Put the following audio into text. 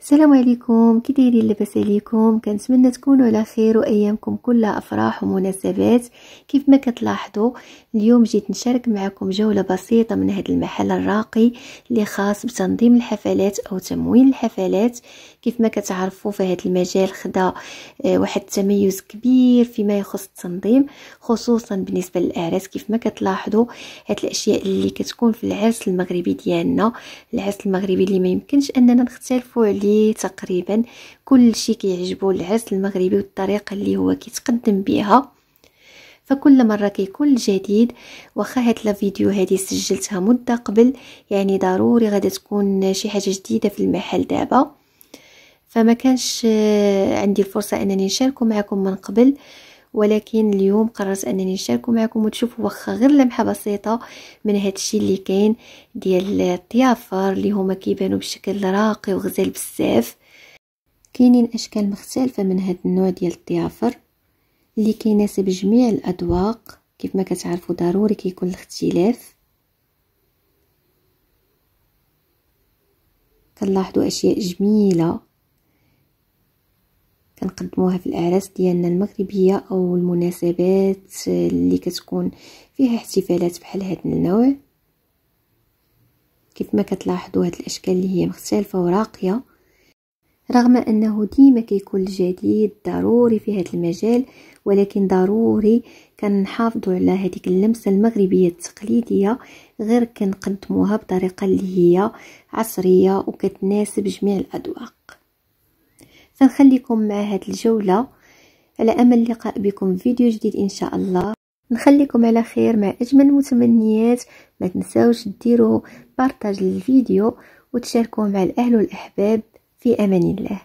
السلام عليكم، كي دايرين؟ لاباس عليكم؟ كنتمنى تكونوا على خير وايامكم كلها افراح ومناسبات. كيف ما كتلاحظوا اليوم جيت نشارك معكم جوله بسيطه من هذا المحل الراقي اللي خاص بتنظيم الحفلات او تمويل الحفلات. كيف ما كتعرفوا في هذا المجال خدا واحد التميز كبير فيما يخص التنظيم، خصوصا بالنسبه للاعراس. كيف ما كتلاحظوا هاد الاشياء اللي كتكون في العرس المغربي ديالنا، العرس المغربي اللي ما يمكنش اننا نختلفوا عليه تقريبا. كل شيء كيعجبو العرس المغربي والطريقه اللي هو كيتقدم بها، فكل مره كيكون جديد. واخا هاد الفيديو هذه سجلتها مده قبل، يعني ضروري غادا تكون شي حاجه جديده في المحل دابا، فما كانش عندي الفرصه انني نشاركو معكم من قبل. ولكن اليوم قررت انني نشاركو معكم وتشوفوا واخا غير لمحه بسيطه من هذا الشيء اللي كاين ديال الضيافر اللي هما كيبانوا بشكل راقي وغزال بزاف. كاينين اشكال مختلفه من هذا النوع ديال الضيافر اللي كيناسب جميع الاذواق. كيف ما كتعرفوا ضروري كيكون الاختلاف. كنلاحظوا اشياء جميله كنقدموها في الاعراس ديالنا المغربيه او المناسبات اللي كتكون فيها احتفالات بحال هذا النوع. كيف ما كتلاحظوا هاد الاشكال اللي هي مختلفه وراقيه، رغم انه ديما كيكون الجديد ضروري في هذا المجال، ولكن ضروري كنحافظوا على هذيك اللمسه المغربيه التقليديه، غير كنقدموها بطريقه اللي هي عصريه وكتناسب جميع الاذواق. فنخليكم مع هذه الجولة على أمل اللقاء بكم في فيديو جديد إن شاء الله. نخليكم على خير مع أجمل المتمنيات. ما تنساوش ديروا بارتاج للفيديو وتشاركوه مع الأهل والأحباب. في أمان الله.